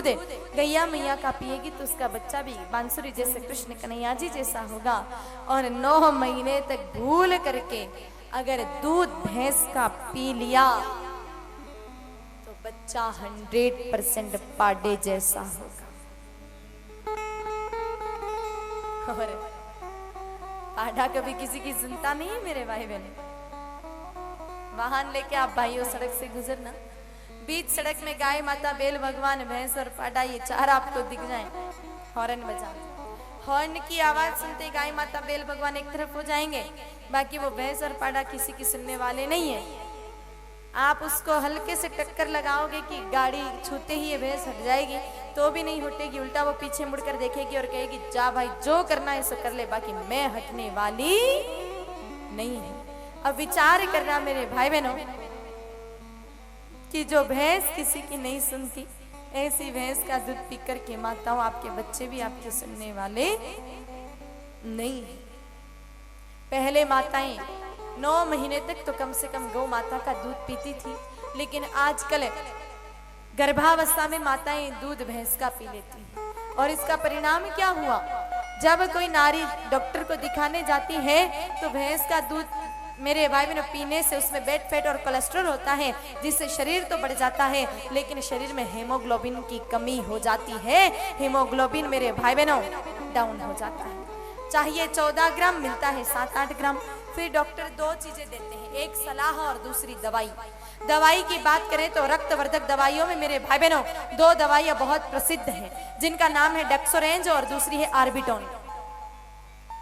दूध गैया मैया का पिएगी तो उसका बच्चा भी बांसुरी जैसे कृष्ण कन्हैया जी जैसा होगा। और 9 महीने तक भूल करके अगर दूध भैंस का पी लिया तो बच्चा 100% पाडे जैसा होगा। और पाडा कभी किसी की सुनता नहीं है मेरे भाई बहन। वाहन लेके आप भाइयों सड़क से गुजरना, बीच सड़क में गाय माता बेल भगवान भैंस और पाडा ये 4 आपको दिख जाए, हॉर्न बजा, हॉर्न की आवाज सुनते गाय माता बेल भगवान एक तरफ हो जाएंगे, बाकी वो भैंस और पाडा किसी की सुनने वाले नहीं है। आप उसको हल्के से टक्कर लगाओगे कि गाड़ी छूते ही ये भैंस हट जाएगी तो भी नहीं हटेगी, उल्टा वो पीछे मुड़कर देखेगी और कहेगी जा भाई जो करना है सो कर ले, बाकी मैं हटने वाली नहीं है। अब विचार करना मेरे भाई बहनों कि जो भैंस किसी की नहीं सुनती, ऐसी भैंस का दूध पीकर के माताओं आपके बच्चे भी आपके सुनने वाले नहीं है। पहले माताएं 9 महीने तक तो कम से कम गौ माता का दूध पीती थी, लेकिन आजकल गर्भावस्था में माताएं दूध भैंस का पी लेती हैं। और इसका परिणाम क्या हुआ, जब कोई नारी डॉक्टर को दिखाने जाती है तो भैंस का दूध मेरे भाई बहनों पीने से उसमें बैड फैट और कोलेस्ट्रॉल होता है, जिससे शरीर तो बढ़ जाता है लेकिन शरीर में हीमोग्लोबिन की कमी हो जाती है। हीमोग्लोबिन मेरे भाई बहनों डाउन हो जाता है, चाहिए 14 ग्राम मिलता है 7-8 ग्राम। फिर डॉक्टर 2 चीजें देते हैं, एक सलाह और दूसरी दवाई। दवाई की बात करें तो रक्तवर्धक दवाइयों में मेरे भाई बहनों 2 दवाइयां बहुत प्रसिद्ध हैं, जिनका नाम है डेक्सोरेंज और दूसरी है आर्बिटोन।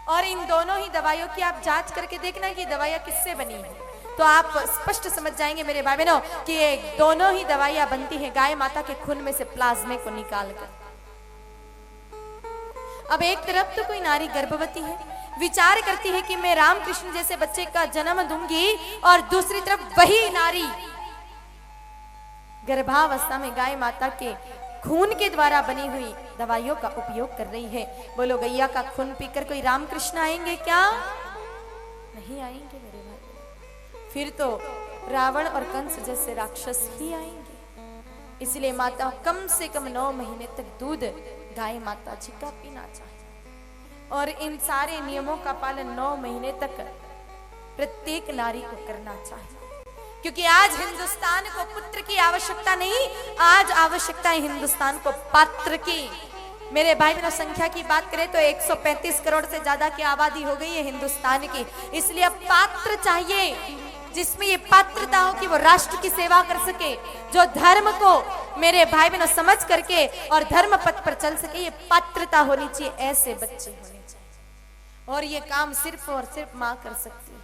और इन दोनों ही दवाइयों की आप जांच करके देखना कि दवाइयां किससे बनी है, तो आप स्पष्ट समझ जाएंगे मेरे भाई बहनों कि ये दोनों ही दवाइयां बनती हैं गाय माता के खून में से प्लाज्मे को निकालकर। अब एक तरफ तो कोई नारी गर्भवती है, विचार करती है कि मैं रामकृष्ण जैसे बच्चे का जन्म दूंगी, और दूसरी तरफ वही नारी गर्भावस्था में गाय माता के खून के द्वारा बनी हुई दवाइयों का उपयोग कर रही है। बोलो गैया का खून पीकर कोई रामकृष्ण आएंगे क्या? नहीं आएंगे मेरे भाई, फिर तो रावण और कंस जैसे राक्षस ही आएंगे। इसलिए माता कम से कम 9 महीने तक दूध गाय माता जी का पीना चाहिए। और इन सारे नियमों का पालन 9 महीने तक प्रत्येक नारी को करना चाहिए, क्योंकि आज हिंदुस्तान को पुत्र की आवश्यकता नहीं, आज आवश्यकता है हिंदुस्तान को पात्र की। मेरे भाई बहनों संख्या की बात करें तो 135 करोड़ से ज्यादा की आबादी हो गई है हिंदुस्तान की, इसलिए अब पात्र चाहिए जिसमें ये पात्रता हो कि वो राष्ट्र की सेवा कर सके, जो धर्म को मेरे भाई बहनों समझ करके और धर्म पथ पर चल सके। ये पात्रता होनी चाहिए, ऐसे बच्चे होने चाहिए, और ये काम सिर्फ और सिर्फ माँ कर सकती है।